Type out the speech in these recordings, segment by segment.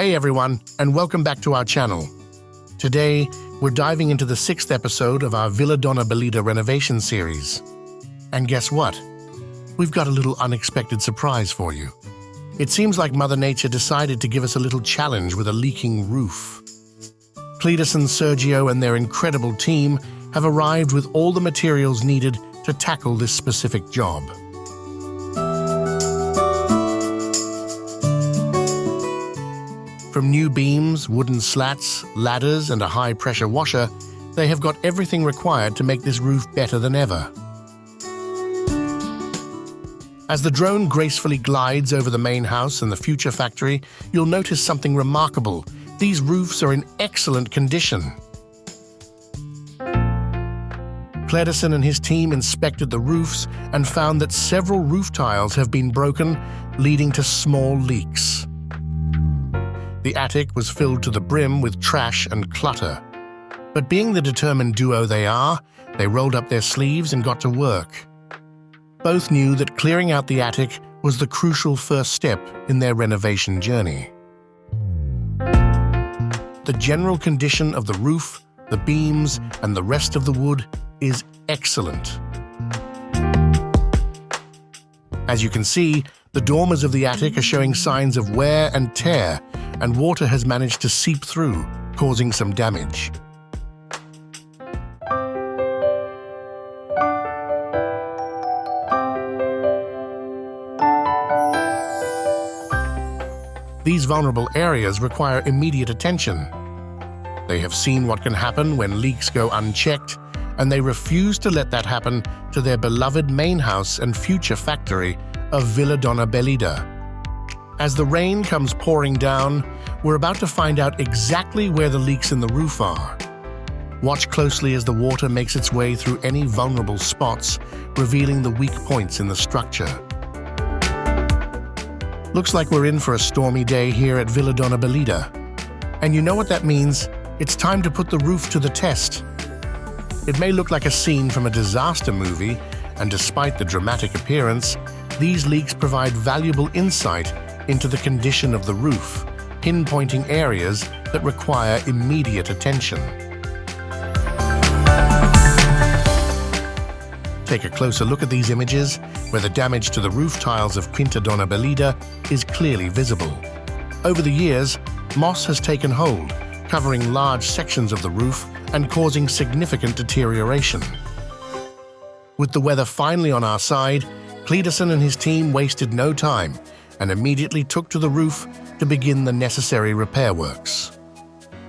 Hey everyone, and welcome back to our channel. Today, we're diving into the 6th episode of our Villa Dona Belida renovation series. And guess what? We've got a little unexpected surprise for you. It seems like Mother Nature decided to give us a little challenge with a leaking roof. Clederson, Sergio, and their incredible team have arrived with all the materials needed to tackle this specific job. From new beams, wooden slats, ladders, and a high-pressure washer, they have got everything required to make this roof better than ever. As the drone gracefully glides over the main house and the future factory, you'll notice something remarkable. These roofs are in excellent condition. Clederson and his team inspected the roofs and found that several roof tiles have been broken, leading to small leaks. The attic was filled to the brim with trash and clutter. But being the determined duo they are, they rolled up their sleeves and got to work. Both knew that clearing out the attic was the crucial first step in their renovation journey. The general condition of the roof, the beams, and the rest of the wood is excellent. As you can see, the dormers of the attic are showing signs of wear and tear, and water has managed to seep through, causing some damage. These vulnerable areas require immediate attention. They have seen what can happen when leaks go unchecked, and they refuse to let that happen to their beloved main house and future factory of Villa Dona Belida. As the rain comes pouring down, we're about to find out exactly where the leaks in the roof are. Watch closely as the water makes its way through any vulnerable spots, revealing the weak points in the structure. Looks like we're in for a stormy day here at Villa Dona Belida. And you know what that means? It's time to put the roof to the test. It may look like a scene from a disaster movie, and despite the dramatic appearance, these leaks provide valuable insight into the condition of the roof, pinpointing areas that require immediate attention. Take a closer look at these images, where the damage to the roof tiles of Villa Dona Belida is clearly visible. Over the years, moss has taken hold, covering large sections of the roof and causing significant deterioration. With the weather finally on our side, Clederson and his team wasted no time and immediately took to the roof to begin the necessary repair works.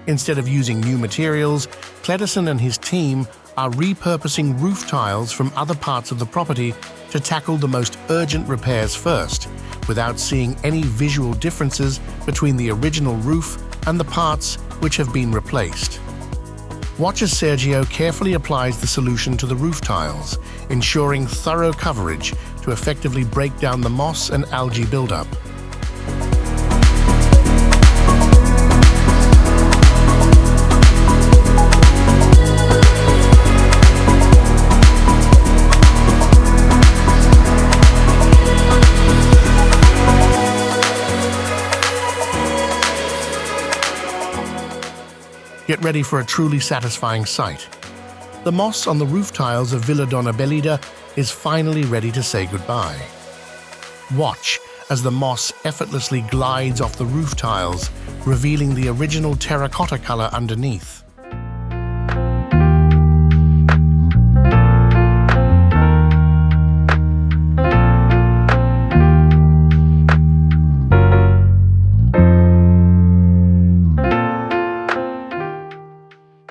Instead of using new materials, Clederson and his team are repurposing roof tiles from other parts of the property to tackle the most urgent repairs first, without seeing any visual differences between the original roof and the parts which have been replaced. Watch as Sergio carefully applies the solution to the roof tiles, ensuring thorough coverage to effectively break down the moss and algae buildup. Get ready for a truly satisfying sight. The moss on the roof tiles of Villa Dona Belida is finally ready to say goodbye. Watch as the moss effortlessly glides off the roof tiles, revealing the original terracotta color underneath.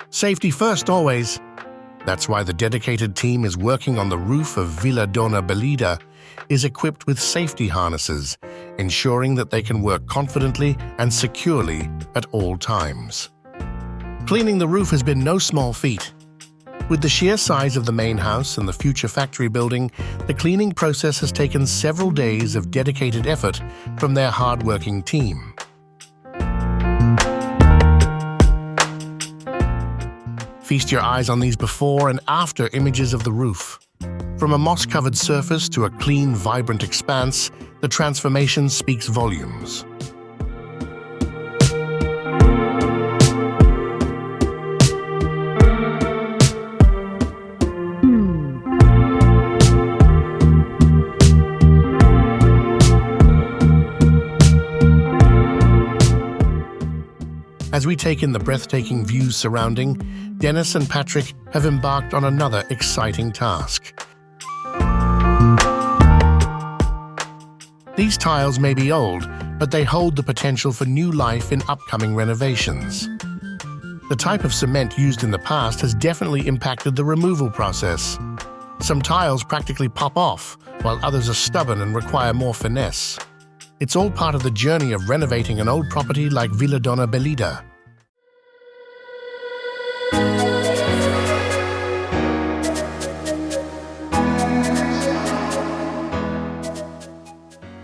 Safety first always. That's why the dedicated team is working on the roof of Villa Dona Belida is equipped with safety harnesses, ensuring that they can work confidently and securely at all times. Cleaning the roof has been no small feat. With the sheer size of the main house and the future factory building, the cleaning process has taken several days of dedicated effort from their hard-working team. Feast your eyes on these before and after images of the roof. From a moss-covered surface to a clean, vibrant expanse, the transformation speaks volumes. As we take in the breathtaking views surrounding, Dennis and Patrick have embarked on another exciting task. These tiles may be old, but they hold the potential for new life in upcoming renovations. The type of cement used in the past has definitely impacted the removal process. Some tiles practically pop off, while others are stubborn and require more finesse. It's all part of the journey of renovating an old property like Villa Dona Belida.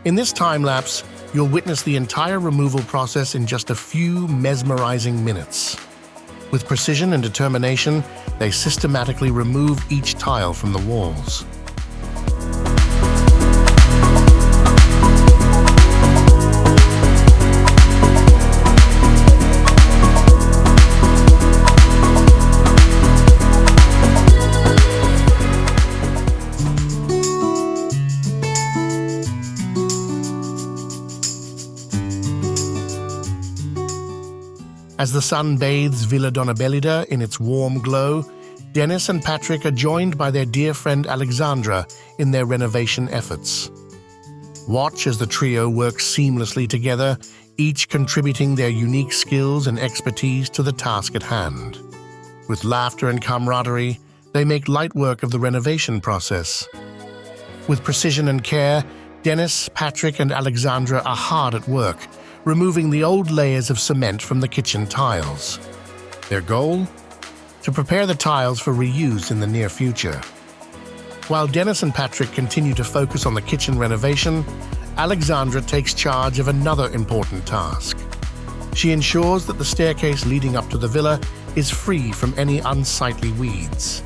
In this time-lapse, you'll witness the entire removal process in just a few mesmerizing minutes. With precision and determination, they systematically remove each tile from the walls. As the sun bathes Villa Dona Belida in its warm glow, Dennis and Patrick are joined by their dear friend Alexandra in their renovation efforts. Watch as the trio works seamlessly together, each contributing their unique skills and expertise to the task at hand. With laughter and camaraderie, they make light work of the renovation process. With precision and care, Dennis, Patrick, and Alexandra are hard at work, removing the old layers of cement from the kitchen tiles. Their goal? To prepare the tiles for reuse in the near future. While Dennis and Patrick continue to focus on the kitchen renovation, Alexandra takes charge of another important task. She ensures that the staircase leading up to the villa is free from any unsightly weeds.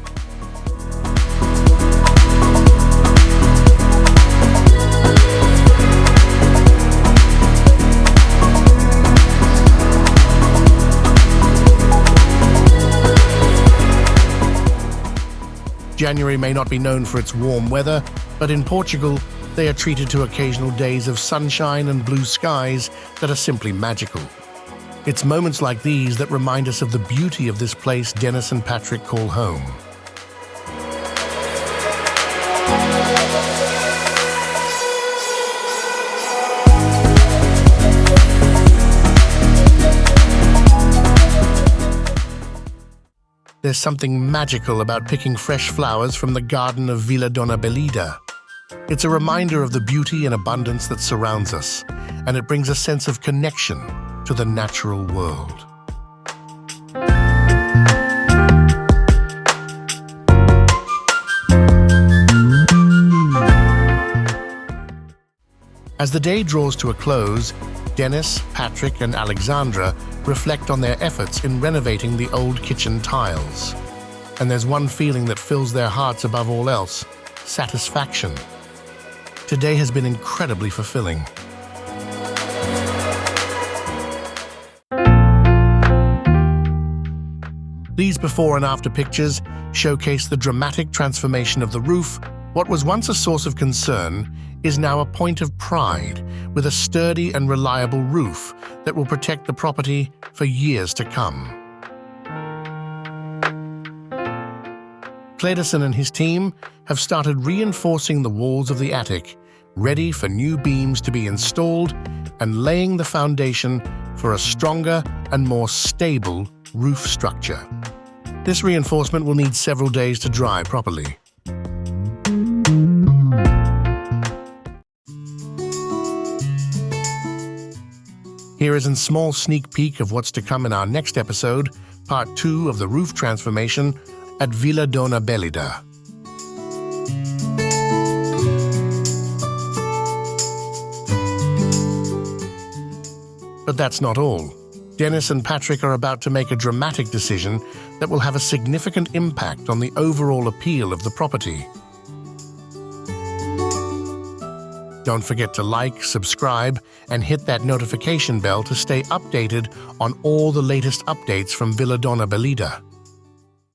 January may not be known for its warm weather, but in Portugal, they are treated to occasional days of sunshine and blue skies that are simply magical. It's moments like these that remind us of the beauty of this place Dennis and Patrick call home. There's something magical about picking fresh flowers from the garden of Villa Dona Belida. It's a reminder of the beauty and abundance that surrounds us, and it brings a sense of connection to the natural world. As the day draws to a close, Dennis, Patrick, and Alexandra reflect on their efforts in renovating the old kitchen tiles. And there's one feeling that fills their hearts above all else: satisfaction. Today has been incredibly fulfilling. These before and after pictures showcase the dramatic transformation of the roof. What was once a source of concern is now a point of pride, with a sturdy and reliable roof that will protect the property for years to come. Clederson and his team have started reinforcing the walls of the attic, ready for new beams to be installed and laying the foundation for a stronger and more stable roof structure. This reinforcement will need several days to dry properly. Here is a small sneak peek of what's to come in our next episode, part 2 of the roof transformation at Villa Dona Belida. But that's not all. Dennis and Patrick are about to make a dramatic decision that will have a significant impact on the overall appeal of the property. Don't forget to like, subscribe, and hit that notification bell to stay updated on all the latest updates from Villa Dona Belida.